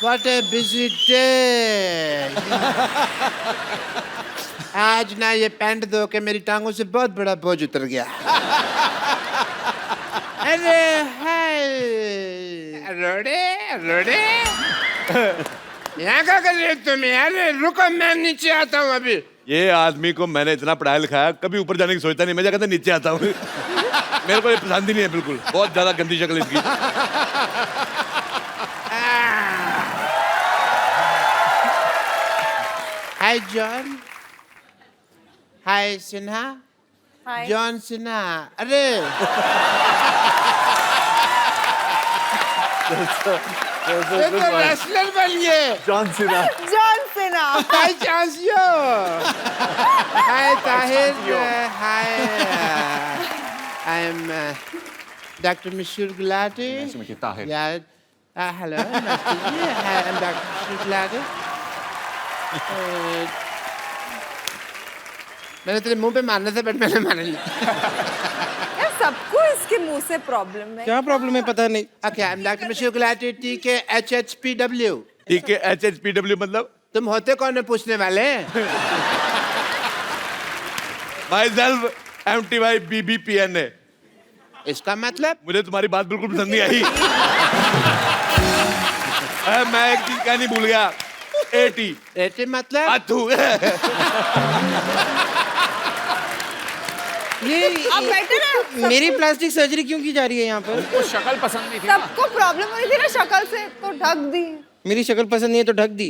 What a busy day. आज ना ये पैंट धो के मेरी टांगों से बहुत बड़ा बोझ उतर गया। अरे हाय रोड़े रोड़े यहाँ क्या कर रहे हो तुम यार? रुको मैं नीचे आता हूँ अभी। ये आदमी को मैंने इतना पढ़ाया लिखाया, कभी ऊपर जाने की सोचता नहीं। मैं क्या कहता नीचे आता हूँ। मेरे को ये पसंद ही नहीं है बिल्कुल। बहुत ज्यादा गंदी शक्ल इसकी। Hi John, hi Sinha, hi John Sinha. अरे ये तो रेसलर बन गए। John Cena. हाय चांसियो, hi Tahir, hi I am doctor मशहूर गुलाटी। यार हेलो नमस्ते जी, आई एम डॉक्टर मशहूर गुलाटी। मैंने तेरे मुंह पे मारना था बट मैंने मारा नहीं। यार सबको इसके मुंह से प्रॉब्लम है। क्या प्रॉब्लम है पता नहीं। ओके आई एम डॉक्टर मशहूर गुलाटी, TKHHPW। ठीक है, HHPW मतलब तुम होते कौन है पूछने वाले? माई सेल्फ MTY BBPN है। इसका मतलब? मुझे तुम्हारी बात बिल्कुल पसंद नहीं आई। मैं एक चीज कहनी भूल गया। AT मतलब? अथू। ये आप बेटर है। मेरी प्लास्टिक सर्जरी क्यों की जा रही है यहाँ पर? शक्ल पसंद नहीं थी। सबको प्रॉब्लम हुई थी ना शक्ल से, तो ढक दी। मेरी शक्ल पसंद नहीं है तो ढक दी।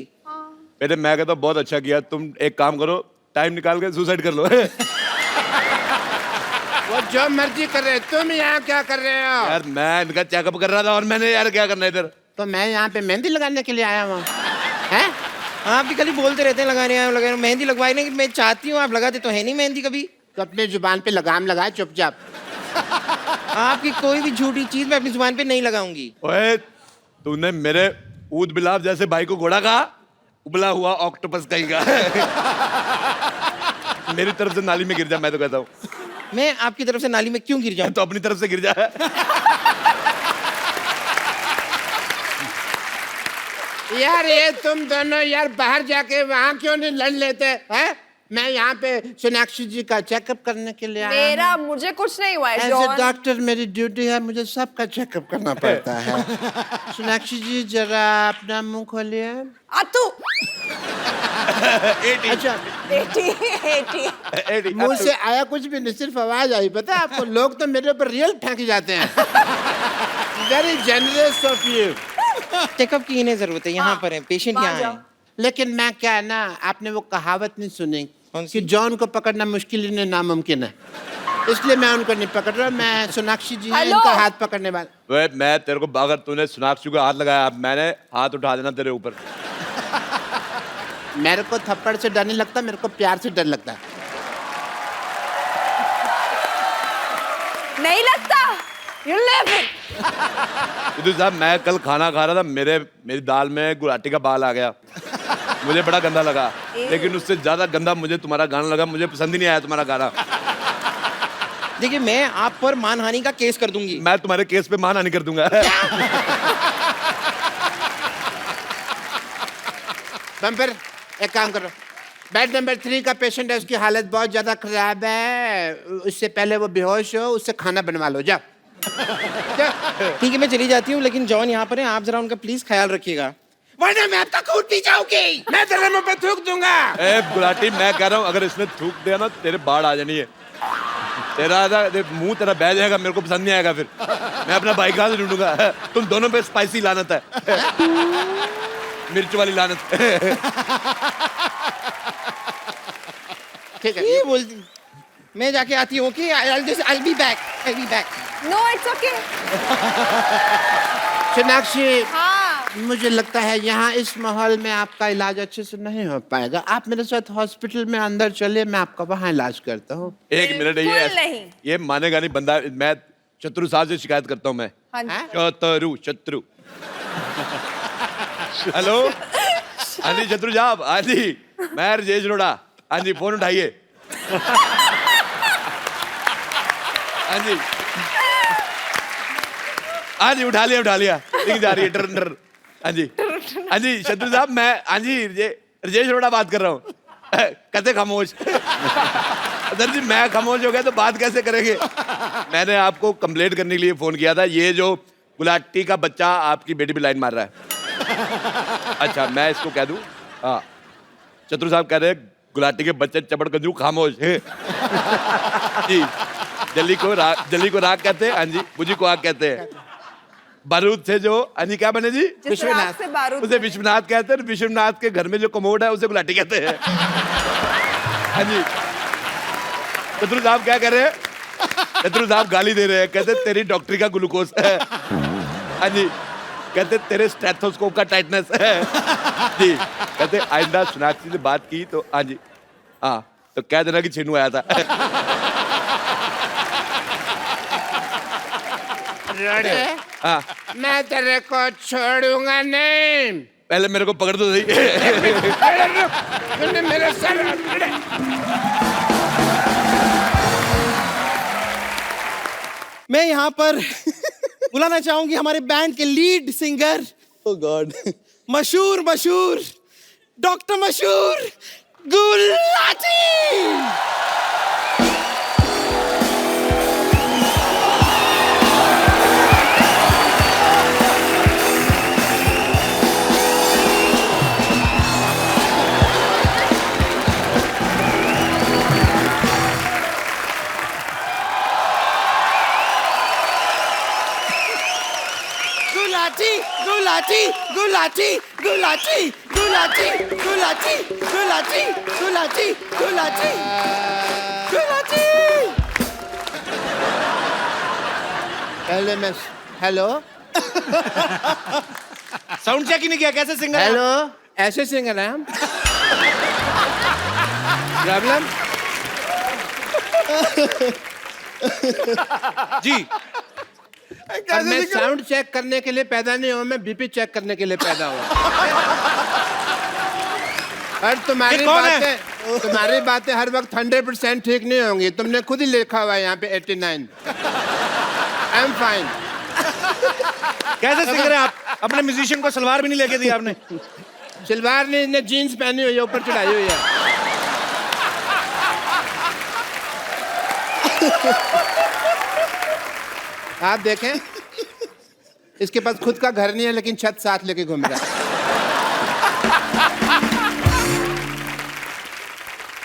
बेटे मैं कहता हूँ बहुत अच्छा किया। तुम एक काम करो, टाइम निकाल के सुसाइड कर लो। वो जो मर्जी कर रहे, तुम यहाँ क्या कर रहे हो? यार मैं इनका चेकअप कर रहा था और मैंने यार क्या करना है इधर। तो मैं यहाँ पे मेहंदी लगाने के लिए आया हूँ। हैं? आप भी कल ही बोलते रहते हैं लगा रहे हैं लगा रहे हैं। मेहंदी लगवाई नहीं, मैं चाहती हूँ, आप लगाते तो है नहीं मेहंदी कभी। तो अपनी जुबान पे लगाम लगाए चुपचाप। आपकी कोई भी झूठी चीज मैं अपनी जुबान पे नहीं लगाऊंगी। ओए तूने मेरे ऊद बिलाव जैसे भाई को घोड़ा कहा, उबला हुआ ऑक्टोपस कहीं का। मेरी तरफ से नाली में गिर जा, मैं तो कहता हूँ। मैं आपकी तरफ से नाली में क्यों गिर जाऊं? तो अपनी तरफ से गिर जा। यार ये तुम दोनों यार बाहर जाके वहाँ क्यों नहीं लड़ लेते हैं? मैं यहाँ पे सोनाक्षी जी का चेकअप करने के लिए आया मेरा मुझे कुछ नहीं हुआ है एज ए जॉन। डॉक्टर मेरी ड्यूटी है, मुझे सबका चेकअप करना पड़ता है। सोनाक्षी जी जरा अपना मुंह खोलिए। अतु अच्छा एटी मुंह से आया कुछ भी नहीं, सिर्फ आवाज आई। पता है आपको, लोग तो मेरे ऊपर रियल फेंक जाते हैं। Very generous of you. Checkup की इन्हें जरूरत है, यहाँ पर है पेशेंट यहाँ है। लेकिन मैं क्या है ना, आपने वो कहावत नहीं सुनी कौन सी? कि जॉन को पकड़ना मुश्किल ही नहीं नामुमकिन है, इसलिए मैं उनको नहीं पकड़ रहा। मैं सोनाक्षी जी हैं, हेलो? इनका हाथ पकड़ने वाला। वे मैं तेरे को, अगर तूने सोनाक्षी को हाथ लगाया, मैंने हाथ उठा देना तेरे ऊपर। मेरे को थप्पड़ से डर नहीं लगता, मेरे को प्यार से डर लगता है। नहीं लगता। You live it. सिद्धू साहब मैं कल खाना खा रहा था, मेरी दाल में गुलाटी का बाल आ गया। मुझे बड़ा गंदा लगा, लेकिन उससे ज्यादा गंदा मुझे तुम्हारा गाना लगा। मुझे पसंद ही नहीं आया तुम्हारा गाना। देखिए मैं आप पर मानहानि का केस कर दूंगी। मैं तुम्हारे केस पे मानहानि कर दूंगा। बम्पर एक काम करो, बेड नंबर 3 का पेशेंट है, उसकी हालत बहुत ज्यादा खराब है। उससे पहले वो बेहोश हो, उससे खाना बनवा लो। जा ठीक है मैं चली जाती हूँ, लेकिन जॉन यहाँ पर है, आप जरा उनका प्लीज ख्याल रखिएगा। वरना मैं अब तक कूदती जाऊंगी, मैं तेरे मुंह पे थूक दूंगा। ए गुलाटी मैं कह रहा हूँ, अगर इसने थूक दिया ना तेरे बाढ़ आ जानी है। तेरा मुंह तेरा बह जाएगा, मेरे को पसंद नहीं आएगा। फिर मैं अपना भाई कहाँ से ढूंढूंगा? तुम दोनों पे स्पाइसी लानत है। मिर्च वाली लानत। ठीक है, ये बोलती मैं जाके आती हूँ कि I'll be back. No, it's okay. Sonakshi हाँ मुझे लगता है यहाँ इस माहौल में आपका इलाज अच्छे से नहीं हो पाएगा। आप मेरे साथ हॉस्पिटल में अंदर चलिए, मैं आपका वहाँ इलाज करता हूँ। एक मिनट, बिल्कुल नहीं। ये मानेगा नहीं बंदा। मैं चतुरु साहब से शिकायत करता हूँ। मैं हाँ जी। चतुरु। हेलो हाँ जी चतुरु साहब। हाँ जी मैं राजेश रोड़ा। हाँ जी फोन उठाइए। हाँ जी हाँ जी उठा लिया। लिख जा रही है डर। हाँ जी डॉक्टर हाँ जी शत्रु साहब, मैं हाँ जी राजेश अरोड़ा बात कर रहा हूँ। कहते खामोश। सर जी मैं खामोश हो गया तो बात कैसे करेंगे? मैंने आपको कंप्लेंट करने के लिए फोन किया था, ये जो गुलाटी का बच्चा आपकी बेटी पे लाइन मार रहा है। अच्छा मैं इसको कह दूं? हाँ शत्रु साहब कह रहे हैं गुलाटी के बच्चे चपड़ कंजू खामोश। जी जल्दी को राग कहते हैं। हाँ जी मुझी को आग कहते हैं। बारूद से जो हाँ जी क्या बने जी? जिस राग से बारूद उसे विश्वनाथ कहते हैं। विश्वनाथ के घर में जो कमोड है उसे गुलाटी कहते हैं। हाँ जी शत्रु साहब क्या कह रहे हैं? शत्रु साहब गाली दे रहे हैं, कहते तेरी डॉक्टरी का ग्लूकोज है। हाँ जी कहते तेरे स्टेथोस्कोप का टाइटनेस है। जी कहते आइंदा सोनाक्षी से बात की तो हाँ जी हाँ तो कह देना कि छीनू आया था। हाँ मैं तेरे को छोड़ूंगा नहीं। पहले मेरे को पकड़ तो सही। तूने मेरे सर मैं यहाँ पर बुलाना चाहूंगी हमारे बैंड के लीड सिंगर, Oh God. मशहूर डॉक्टर मशहूर गुलाटी। गुलाटी गुलाटी गुलाटी गुलाटी गुलाटी गुलाटी गुलाटी गुलाटी गुलाटी। पहले मैं हेलो साउंड चेक ही नहीं किया, कैसे सिंगर? हेलो ऐसे सिंगर हैं हम। प्रॉब्लम जी और मैं साउंड चेक करने के लिए पैदा नहीं हुआ, मैं बीपी चेक करने के लिए पैदा हुआ। और तुम्हारी बातें हर वक्त 100% ठीक नहीं होंगी। तुमने खुद ही लिखा हुआ है यहाँ पे 89। I am fine. कैसे सिंगर है आप? अपने म्यूजिशियन को सलवार भी नहीं लेके दी आपने। सलवार नहीं, इसने जीन्स पहनी हुई है, ऊपर चढ़ाई हुई है। आप देखें इसके पास खुद का घर नहीं है लेकिन छत साथ लेके घूम रहा है।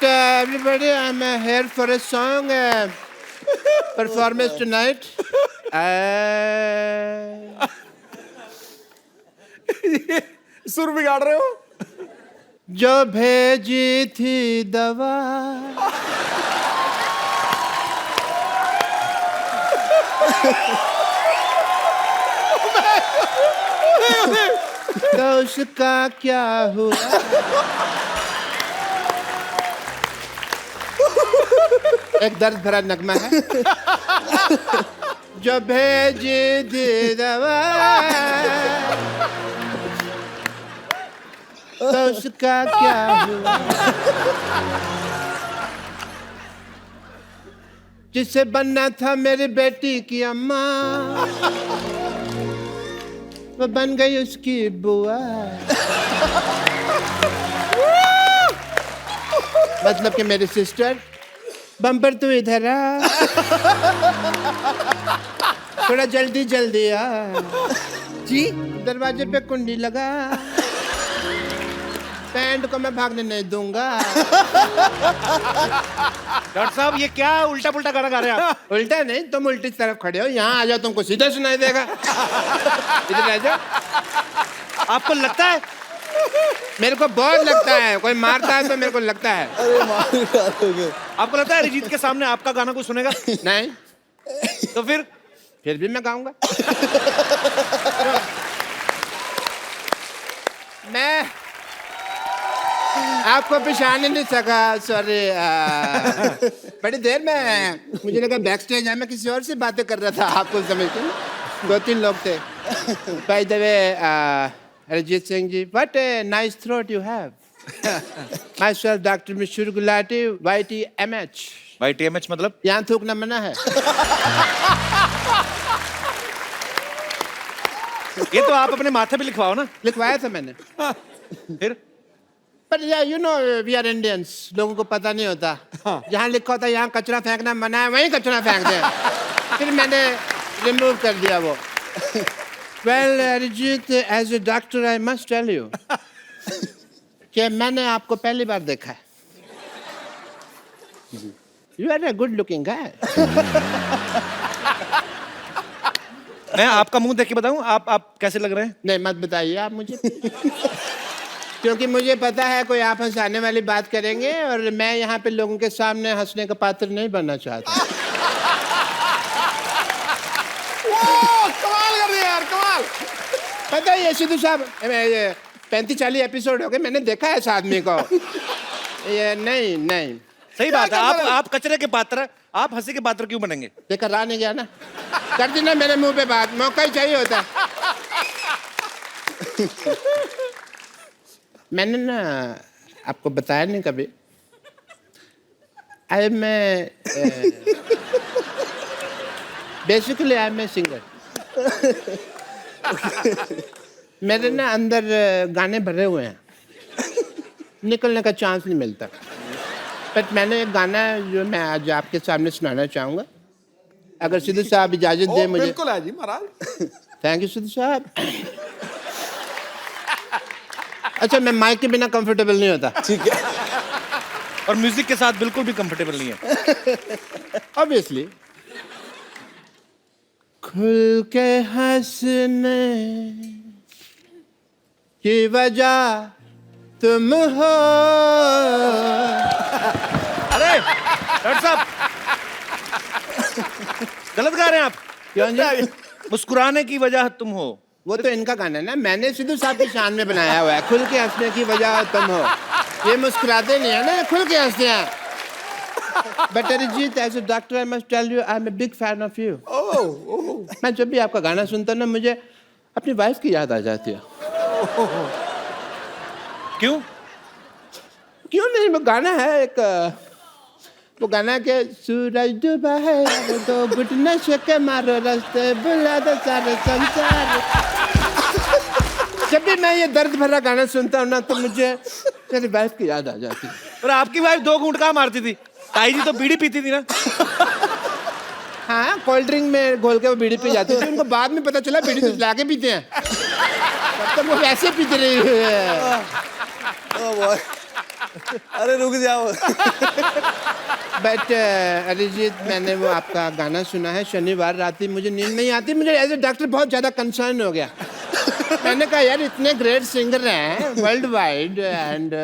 Everybody, I'm here for a song performance tonight. सुर बिगाड़ रहे हो। जो भेजी थी दवा तो उसका क्या हुआ? एक दर्द भरा नगमा है। जो भेजी थी दवा तो उसका क्या हुआ? जिससे बनना था मेरी बेटी की अम्मा वो बन गई उसकी बुआ। मतलब कि मेरी सिस्टर। बम्पर तू इधर आ, थोड़ा जल्दी जल्दी आ। जी दरवाजे पे कुंडी लगा, पैंट को मैं भागने नहीं दूंगा। डॉक्टर साहब ये क्या उल्टा पुल्टा गाना गा रहे हैं आप? उल्टा नहीं, तुम उल्टी तरफ खड़े हो। यहाँ आ जाओ तुमको सीधा सुनाई देगा। इधर आ जाओ। आपको लगता है? मेरे को बहुत लगता है, कोई मारता है तो मेरे को लगता है। अरे मार डालोगे। आपको लगता है अरिजीत के सामने आपका गाना कोई सुनेगा? नहीं तो फिर भी मैं गाऊंगा। मैं आपको पहचान ही नहीं सका, सॉरी। बड़ी देर में मुझे लगा बैक स्टेज है, मैं किसी और से बातें कर रहा था। आपको समझ के 2-3 लोग थे। By the way Arijit Singh ji, what a nice throat you have. Myself doctor मशहूर गुलाटी, YTMH। YTMH मतलब? यहाँ थूकना मना है। ये तो आप अपने माथे पे लिखवाओ ना। लिखवाया था मैंने। फिर पर you know we are Indians, लोगों को पता नहीं होता। जहाँ लिखा होता है यहाँ कचरा फेंकना मना है, वहीं कचरा फेंक दें। फिर मैंने रिमूव कर दिया वो। Well Arijit, as a doctor I must tell you कि मैंने आपको पहली बार देखा है। You are a good looking guy. मैं आपका मुंह देख के बताऊं आप कैसे लग रहे हैं? नहीं मत बताइए आप मुझे। क्योंकि मुझे पता है कोई आप हंसाने वाली बात करेंगे और मैं यहाँ पे लोगों के सामने हंसने का पात्र नहीं बनना चाहता। कमाल कर दिया यार, कमाल। पता है ये सिद्धू साहब, 35-40 एपिसोड हो गए, मैंने देखा है इस आदमी को। ये नहीं सही बात है। आप कचरे के पात्र, आप हंसी के पात्र क्यों बनेंगे? देखा रहा नहीं गया ना, कर दी ना मेरे मुंह पे बात, मौका ही चाहिए होता है। मैंने ना आपको बताया नहीं कभी, basically I am a singer. मेरे ना अंदर गाने भरे हुए हैं, निकलने का चांस नहीं मिलता। बट मैंने एक गाना जो मैं आज आपके सामने सुनाना चाहूँगा, अगर सिद्धू साहब इजाज़त दें मुझे। बिल्कुल है जी महाराज। थैंक यू सिद्धू साहब। अच्छा, मैं माइक के बिना कंफर्टेबल नहीं होता। ठीक है। और म्यूजिक के साथ बिल्कुल भी कंफर्टेबल नहीं है। ऑब्वियसली। खुल के हंसने की वजह तुम हो। अरे डॉक्टर साहब, गलत गा रहे हैं आप। क्यों जी? मुस्कुराने की वजह तुम हो, वो तो इनका गाना है ना, मैंने सिद्धू साहब की शान में बनाया हुआ है। खुल के हंसने की वजह तुम हो। ये मुस्कुराते नहीं है ना, खुल के हंसते हैं। But Arijit, as a doctor I must tell you, I am a big fan of you. मैं जब भी आपका गाना सुनता हूँ ना, मुझे अपनी वाइफ की याद आ जाती है। क्यों? क्यों नहीं, वो गाना है एक, वो गाना के सूरज डूबा है तो घुटने के मारो, रास्ते बुला दो सारे संसार। जब भी मैं ये दर्द भरा गाना सुनता हूँ ना, तो मुझे मेरी वाइफ की याद आ जाती है। और आपकी वाइफ 2 घूंट कहाँ मारती थी? ताई जी तो बीड़ी पीती थी ना। हाँ, कोल्ड ड्रिंक में घोल के वो बीड़ी पी जाती थी। उनको बाद में पता चला बीड़ी तो लाके पीते हैं, तब तक वो वैसे पीते रही है। अरे रुक जाओ। बट अरिजीत, मैंने वो आपका गाना सुना है, शनिवार रात ही मुझे नींद नहीं आती। मुझे एज ए डॉक्टर बहुत ज़्यादा कंसर्न हो गया। मैंने कहा यार, इतने ग्रेट सिंगर हैं world wide and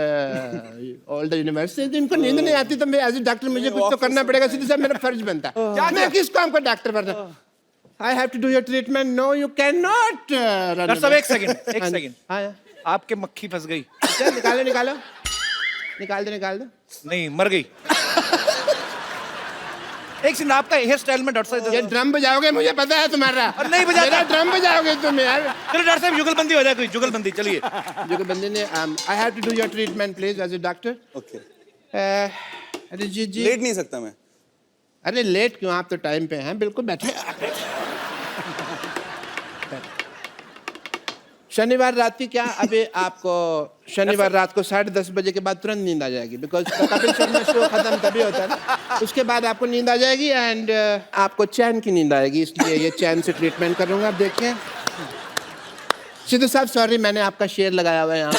all the university, इनको नींद नहीं आती, तो मैं एज ए डॉक्टर मुझे कुछ तो करना पड़ेगा। सीधे साहब मेरा फर्ज बनता है। मैं किस काम का डॉक्टर बनता? I have to do your treatment. No you can not. Doctor साहब एक सेकंड। हाँ, आपके मक्खी फंस गई। निकालो निकाल दो। नहीं, मर गई। एक सेकंड, आपका हेयर स्टाइल में डॉक्टर साहब ये ड्रम बजाओगे, मुझे पता है तुम्हारा। और नहीं बजाता। मेरा ड्रम बजाओगे तुम यार। चलो डॉक्टर साहब, जुगलबंदी हो जाए कोई, जुगलबंदी चलिए। जुगलबंदी ने I have to do your treatment please as a doctor. Okay. Arijit ji, लेट नहीं सकता मैं। अरे लेट क्यों, आप तो टाइम पे हैं। बिल्कुल बैठे। शनिवार रात की क्या, अभी आपको शनिवार रात को 10:30 बजे के बाद तुरंत नींद आ जाएगी, बिकॉज कपिल शर्मा शो खत्म तभी होता है ना। उसके बाद आपको नींद आ जाएगी एंड आपको चैन की नींद आएगी, इसलिए ये चैन से ट्रीटमेंट करूंगा। आप देखिए सिद्धू साहब, सॉरी मैंने आपका शेर लगाया हुआ है यहाँ।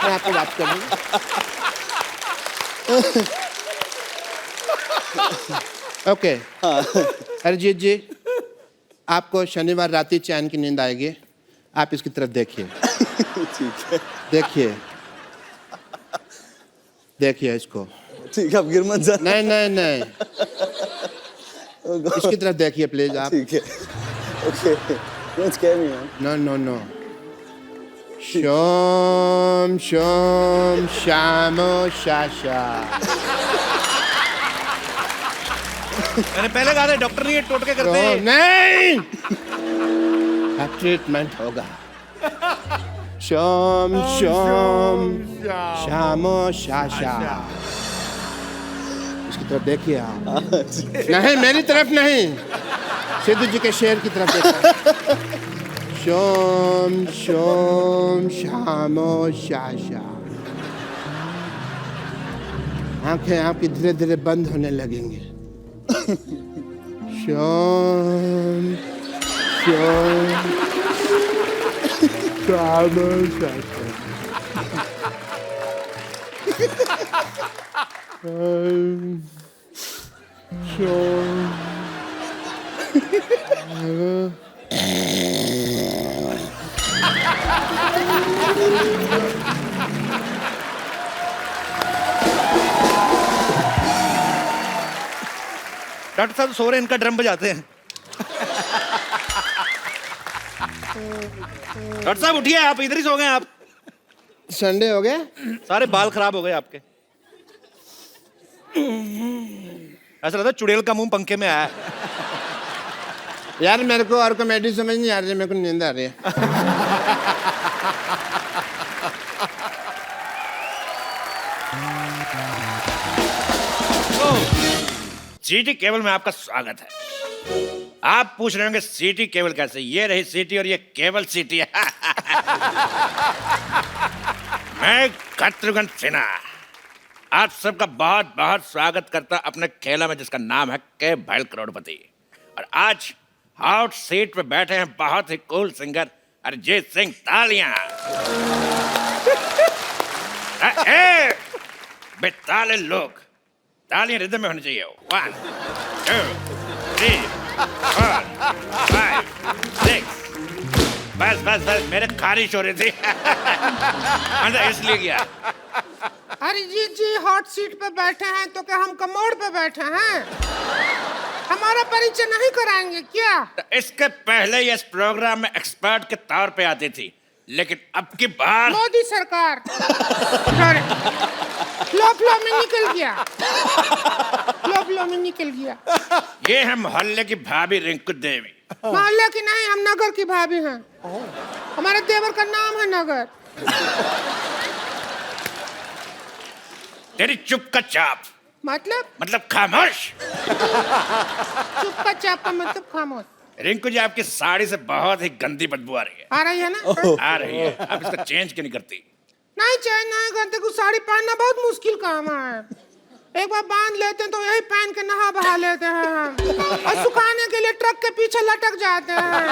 मैं आपको बात करूँगा। ओके अरिजीत जी, आपको शनिवार रात ही चैन की नींद आएगी। आप इसकी तरफ देखिए। ठीक है। देखिए इसको। ठीक है, अब गिर मत जाना। नहीं इसकी तरफ देखिए प्लीज आप। ठीक है। Okay. Don't scare me man. No. शोम शामो शाशा। मैंने पहले कहा था डॉक्टर नहीं है, टोटके करते हैं। नहीं, अब ट्रीटमेंट होगा। शोम शामो शाशा। इसकी तरफ देखिए आप। नहीं, मेरी तरफ नहीं। सिद्धू जी के शेर की तरफ देखा। शोम शोम शामो शाशा। आंखें आपकी धीरे धीरे बंद होने लगेंगी। शोम शोम शामो शाशा। डॉक्टर साहब सो रहे हैं, इनका ड्रम बजाते हैं। डॉक्टर साहब उठिए, आप इधर ही सो गए। आप संडे हो गया? सारे बाल खराब हो गए आपके। ऐसा लगता है चुड़ैल का मुंह पंखे में आया है। यार मेरे को और कॉमेडी समझ नहीं आ रही, मेरे को नींद आ रही है। सिटी केबल में आपका स्वागत है। आप पूछ रहे होंगे सिटी केबल कैसे? ये रही सिटी और ये केबल सिटी है। मैं शत्रुघ्न सिन्हा आप सबका बहुत बहुत स्वागत करता अपने खेला में जिसका नाम है के भैल करोड़पति। और आज हॉट सीट पे बैठे हैं बहुत ही कूल सिंगर अरिजीत सिंह। तालियां। बेताले लोग, तालियां रिदम में होनी चाहिए। 1 2 3 4 5 6। बस बस बस, मेरे खारिश हो रही थी। अंदर इसलिए गया। अरिजीत जी हॉट सीट पे बैठे हैं तो क्या हम कमोड पे बैठे हैं? हमारा परिचय नहीं कराएंगे क्या? तो इसके पहले ये इस प्रोग्राम में एक्सपर्ट के तौर पे आती थी, लेकिन अब की बार मोदी सरकार फ्लो में निकल गया। फ्लो में निकल गया। ये है मोहल्ले की भाभी रिंकू देवी। मोहल्ले की नहीं, हम नगर की भाभी हैं। हमारे देवर का नाम है नगर। तेरी चुप का चाप मतलब खामोश। चुप का चाप का मतलब खामोश। रिंकू जी आपकी साड़ी से बहुत ही गंदी बदबू आ रही है। आ रही है ना? आ रही है। आप इसका चेंज क्यों नहीं करती? नहीं चेंज नहीं करते, कुछ साड़ी पहनना बहुत मुश्किल काम है। एक बार बांध लेते हैं तो यही पहन के नहा बहा लेते हैं हम। और सुखाने के लिए ट्रक के पीछे लटक जाते हैं।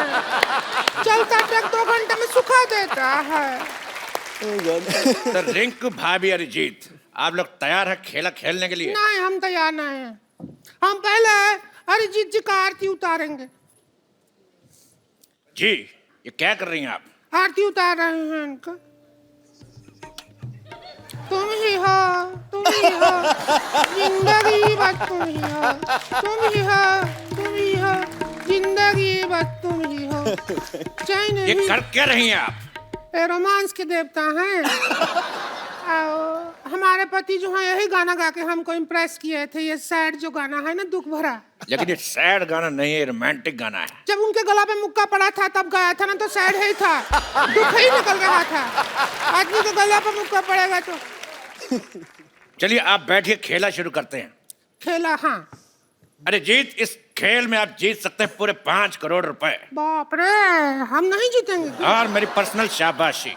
चलता ट्रक 2 घंटे में सुखा देता है। तो रिंकू भाभी अरिजीत, आप लोग तैयार है खेला खेलने के लिए? नहीं, हम तैयार नहीं हैं। हम पहले अरिजीत जी का आरती उतारेंगे। जी, ये क्या कर रही हैं आप? आरती उतार रहे हैं इनका। तुम ही हो, तुम ही हो, जिंदगी बस तुम ही हो, तुम ही हो, तुम ही हो, जिंदगी बस तुम ही हो। चैन ये कर क्या रही हैं आप? ये रोमांस के देवता हैं। हमारे पति जो है यही गाना गा के हमको इम्प्रेस किए थे। ये सैड जो गाना है ना, दुख भरा। लेकिन ये सैड गाना नहीं है, रोमांटिक गाना है। जब उनके गला पे मुक्का पड़ा था तब गाया था ना, तो सैड ही था, दुख ही निकल रहा था। आदमी के गला पे मुक्का पड़ेगा तो। चलिए आप बैठिए, खेला शुरू करते हैं। खेला? हाँ। अरे जीत, इस खेल में आप जीत सकते हैं पूरे 5 करोड़ रुपए। बाप रे, हम नहीं जीतेंगे। और मेरी पर्सनल शाबाशी।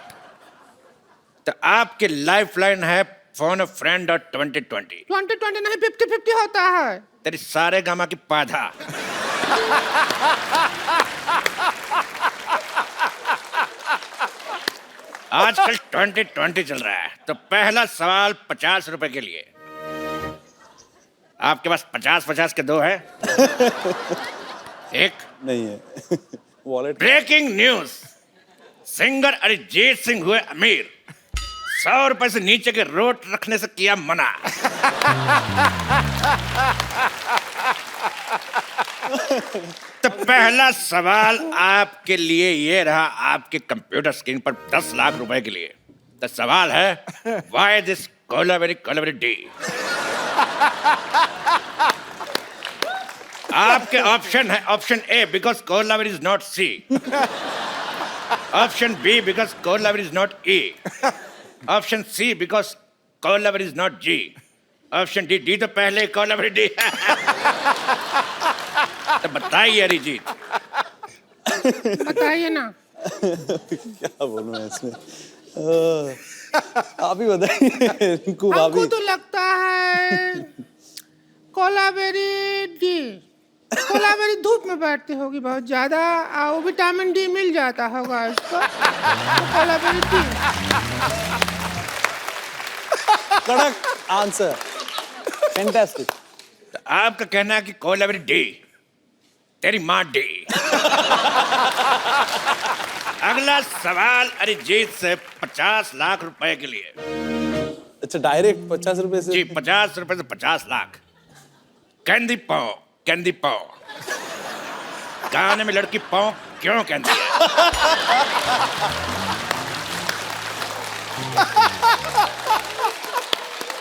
तो आपकी लाइफ लाइन है फोन फ्रेंड और 2020। 2020 नहीं, 50-50 होता है। तेरी सारे गामा की पाधा। आजकल 2020 चल रहा है, तो पहला सवाल 50 रुपए के लिए। आपके पास 50-50 के 2 है? एक नहीं है। Wallet. Breaking news, singer Arijit Singh हुए अमीर। 100 रुपए से नीचे के रोट रखने से किया मना। तो पहला सवाल आपके लिए ये रहा, आपके कंप्यूटर स्क्रीन पर 10 लाख रुपए के लिए। तो सवाल है, व्हाई दिस कोलावेरी डी? आपके ऑप्शन है, option A because Kolaveri is not C, option B because Kolaveri is not E, option C because Kolaveri is not G, option D. D तो पहले कोलावेरी डी। तो बताइए अरिजीत, बताइए ना। क्या बोलूं मैं इसमें? आप ही बताइए रिंकू हमको भाभी। तो लगता है कोलाबेरी डी। कोलाबेरी धूप में बैठती होगी बहुत ज्यादा, वो विटामिन डी मिल जाता होगा इसको, तो कोलाबेरी डी। कड़क आंसर, फैंटास्टिक। तो आपका कहना है कि कोलाबेरी डी, तेरी माँ डी। अगला सवाल अरिजीत से 50 लाख रुपए के लिए। अच्छा डायरेक्ट 50 रुपए से? जी 50 रुपए से 50 लाख। कैंडी पाओ, कैंडी पाओ। गाने में लड़की पाओ क्यों कहती है?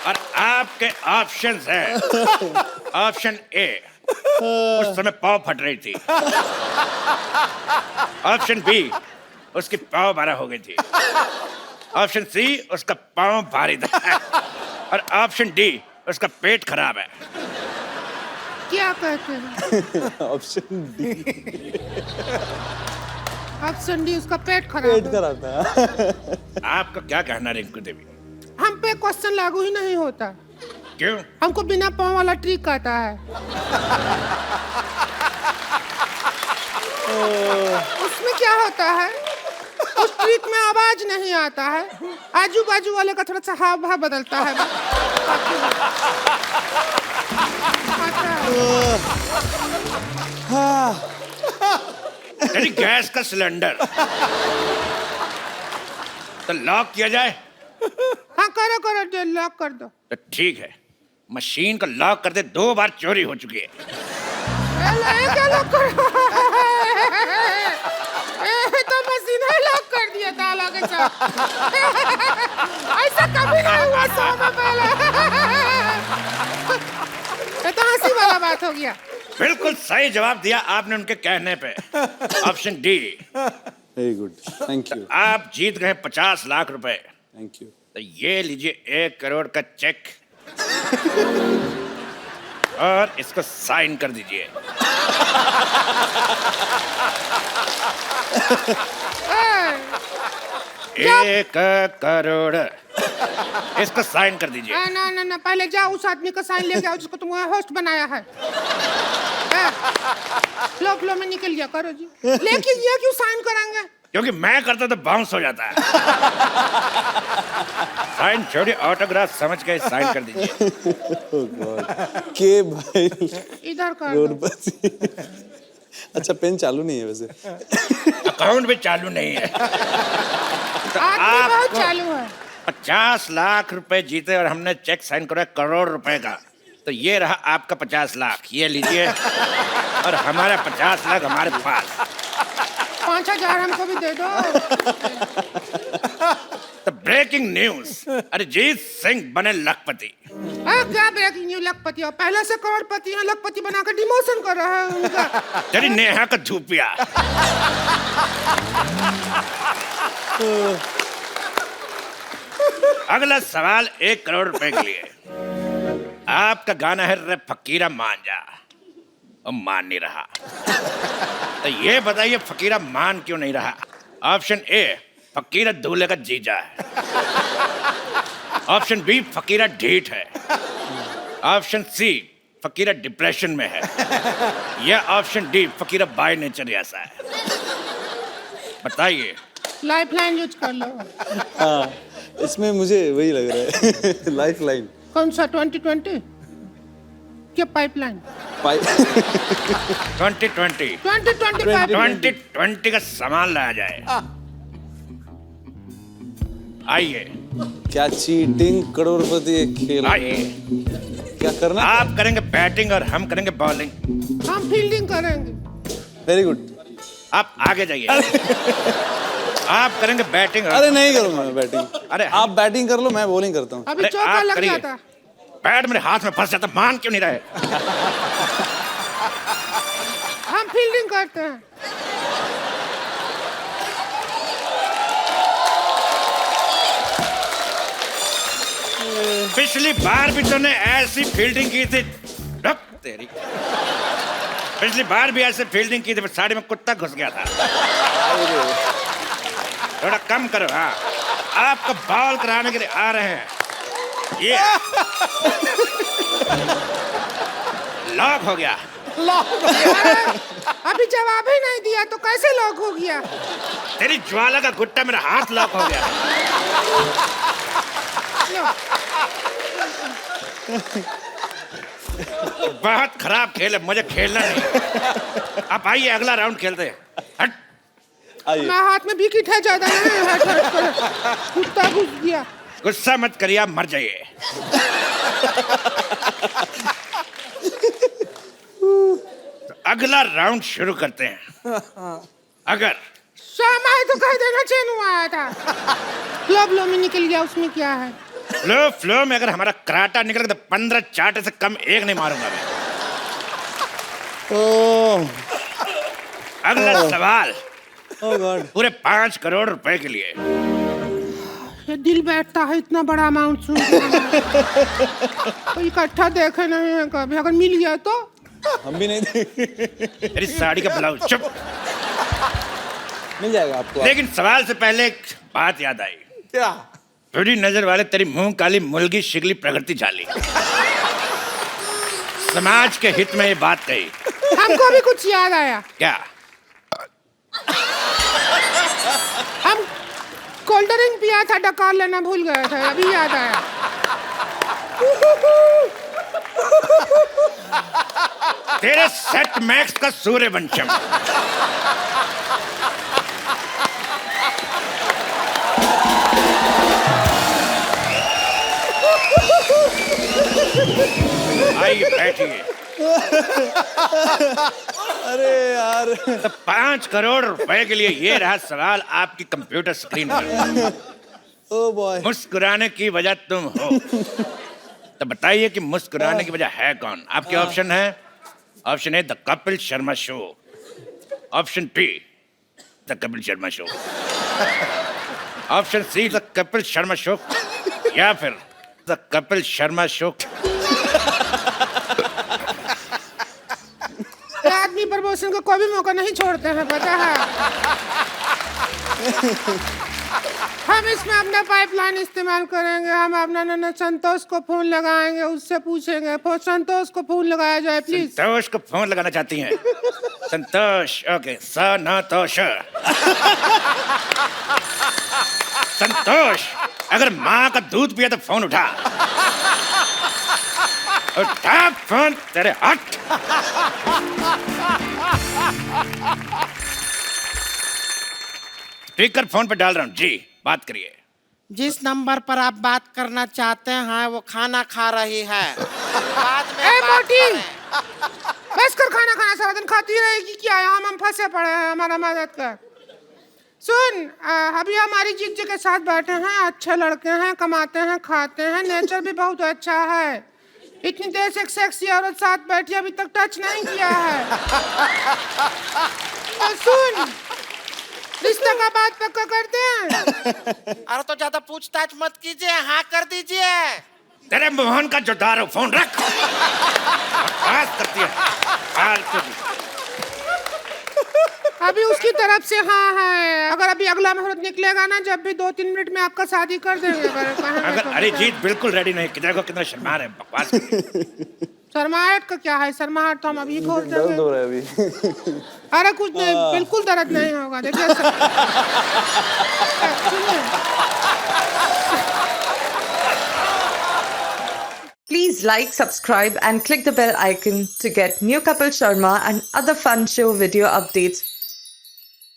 और आपके ऑप्शंस हैं। ऑप्शन ए, उस समय पाव फट रही थी। ऑप्शन बी, उसकी पाव 12 हो गई थी। ऑप्शन सी, उसका पाव भारी था। और ऑप्शन डी, उसका पेट खराब है। क्या कहते हैं? Option D. ऑप्शन डी, उसका पेट खराब पेट है। खराब था। आपका क्या कहना रिंकू देवी? हम पे क्वेश्चन लागू ही नहीं होता। क्यों? हमको बिना पाँव वाला ट्रिक आता है। उसमें क्या होता है, उस ट्रिक में आवाज नहीं आता है, आजू बाजू वाले का थोड़ा सा हाव भाव बदलता है। यानी गैस का सिलेंडर तो लॉक किया जाए? हाँ करो करो, जो लॉक कर दो। तो ठीक है, मशीन को लॉक करते 2 बार चोरी हो चुकी है। क्या लॉक करो? तो मशीन है लॉक कर दिया ताला के साथ। ऐसा कभी नहीं हुआ 100 में पहले। ये तो हंसी वाला बात हो गया। बिल्कुल सही जवाब दिया आपने उनके कहने पे। Option D. Very good, thank you. आप जीत गए 50 लाख रुपए। Thank you. तो ये लीजिए 1 करोड़ का चेक और इसको साइन कर दीजिए। एक करोड़, इसको साइन कर दीजिए। ना ना ना, पहले जाओ उस आदमी का साइन लेके आओ जिसको तुमने होस्ट बनाया है। फ्लो फ्लो में निकल गया, करो जी। लेकिन ये क्यों साइन करेंगे? क्योंकि मैं करता तो बाउंस हो जाता है। साइन छोड़िए, ऑटोग्राफ समझ के साइन कर दीजिए। के भाई इधर कर दो। करोड़पति। अच्छा पेन चालू नहीं है वैसे? अकाउंट भी चालू नहीं है। तो आदमी बहुत आपको चालू है। 50 लाख रुपए जीते और हमने चेक साइन करा करोड़ रुपए का। तो ये रहा आपका 50 लाख, ये लीजिए। और हमारा 50 लाख हमारे पास। 5000 हमको भी दे दो। तो ब्रेकिंग न्यूज, अरिजीत सिंह बने लखपति। क्या ब्रेकिंग न्यूज? लखपति और पहले से करोड़पति हैं, लखपति बनाकर डिमोशन कर रहा है उनका। तेरी नेहा का धूपिया। अगला सवाल 1 करोड़ रुपए के लिए। आपका गाना है रे फकीरा मान जा, और मान नहीं रहा। तो ये बताइए फकीरा मान क्यों नहीं रहा? ऑप्शन ए, फकीरा दूल्हे का जीजा है। ऑप्शन बी, फकीरा ढीठ है। ऑप्शन सी, फकीरा डिप्रेशन में है। या option D, Fakira by nature ऐसा है। बताइए। लाइफलाइन यूज कर लो। हाँ इसमें मुझे वही लग रहा है। Life line. कौन सा 2020 क्या पाइपलाइन? 2020 2020 का सामान लाया जाए। आइए क्या चीटिंग करोड़पति एक खेल? आइए, क्या करना? आप करेंगे बैटिंग और हम करेंगे बॉलिंग। हम फील्डिंग करेंगे। Very good. आप आगे जाइए। आप करेंगे बैटिंग और... अरे नहीं करूंगा मैं बैटिंग। अरे आप बैटिंग कर लो, मैं बॉलिंग करता हूँ। अभी अरे चौका आप लग करिए। जाता। बैट मेरे हाथ में फंस जाता, मान क्यों नहीं रहे? हम फील्डिंग करते हैं। पिछली बार भी तूने ऐसी फील्डिंग की थी। रुक तेरी। पिछली बार भी ऐसे फील्डिंग की थी, साड़ी में कुत्ता घुस गया था। थोड़ा कम करो। हाँ, आपको बॉल कराने के लिए आ रहे हैं। ये लॉक हो गया। अभी जवाब ही नहीं दिया तो कैसे लॉक हो गया? तेरी ज्वाला का गुट्टा मेरा हाथ लॉक हो गया। बहुत खराब खेल है, मुझे खेलना नहीं। आप आइए अगला राउंड खेलते हैं। हट। मैं हाथ में विकेट है ज्यादा नहीं। हट हट कर कुत्ता घुस गया। गुस्सा मत करिए, आप मर जाइए। तो अगला राउंड शुरू करते हैं। अगर शाम आए तो कह देना चेनू आया था। फ्लो में निकल गया, उसमें क्या है? फ्लो में अगर हमारा कराटा निकल गया तो 15 चाटे से कम एक नहीं मारूंगा मैं। अगला सवाल पूरे 5 करोड़ रुपए के लिए। ये दिल बैठता है इतना बड़ा अमाउंट सुन के। तो इकट्ठा देखे नहीं है कभी, अगर मिल गया तो हम भी नहीं देंगे। तेरी साड़ी का ब्लाउज। चुप। मिल जाएगा आपको। लेकिन सवाल से पहले एक बात याद आई। क्या? थोड़ी नजर वाले तेरी मुंह काली मुर्गी शिगली प्रकृति झाली। समाज के हित में ये बात कही। हमको भी कुछ याद आया। क्या? हम कोल्ड ड्रिंक पिया था, डकार लेना भूल गए थे, अभी याद आया। तेरे सेट मैक्स का सूर्यवंशम। आइए बैठिए। अरे यार। तो 5 करोड़ रुपए के लिए ये रहा सवाल आपकी कंप्यूटर स्क्रीन पर। Oh boy. मुस्कुराने की वजह तुम हो, तो बताइए कि मुस्कुराने की वजह है कौन? आपके ऑप्शन है। Option A the Kapil Sharma show, option be the Kapil Sharma show, option see the Kapil Sharma show, या फिर द कपिल शर्मा शो। आदमी प्रमोशन को कोई भी मौका नहीं छोड़ते हैं, पता है। हम इसमें अपना पाइपलाइन इस्तेमाल करेंगे। हम अपना नन्ना संतोष को फोन लगाएंगे, उससे पूछेंगे। संतोष को फोन लगाया जाए प्लीज। संतोष को फोन लगाना चाहती हैं? संतोष, ओके। संतोष, संतोष, अगर माँ का दूध पिया तो फोन उठा। उठा फोन, तेरे हट। स्पीकर फोन पे डाल रहा हूँ जी, बात करिए। जिस नंबर पर आप बात करना चाहते हैं वो खाना खा रही है। बाद में ए बात मोटी, करें। बस कर खाना खाना, सारा दिन खाती रहेगी क्या? हम फंसे पड़े हैं, हमारा मदद कर। सुन, अभी हमारी जीजी के साथ बैठे हैं, अच्छे लड़के हैं, कमाते हैं, खाते हैं, नेचर भी बहुत अच्छा है। इतनी देर से एक सेक्सी औरत साथ बैठी, अभी तक टच नहीं किया है। सुन, रिश्ता का बात पक्का करते हैं। अरे तो ज्यादा पूछताछ मत कीजिए, हाँ कर दीजिए। तेरे मोहन का जोदार हो, फोन रख। बकवास करती है फालतू की। अभी उसकी तरफ से हाँ है। अगर अभी अगला मुहूर्त निकलेगा ना, जब भी 2-3 मिनट में आपका शादी कर देंगे। अगर अरिजीत बिल्कुल रेडी नहीं, कितना शर्मा रहे, बकवास करती। शर्माहट का क्या है? शर्माहट तो हम अभी खोल देंगे। दर्द हो रहा है अभी। अरे कुछ नहीं, बिल्कुल दर्द नहीं होगा। देखिए Please like, subscribe and click the bell icon to get new Kapil Sharma and other fun show video updates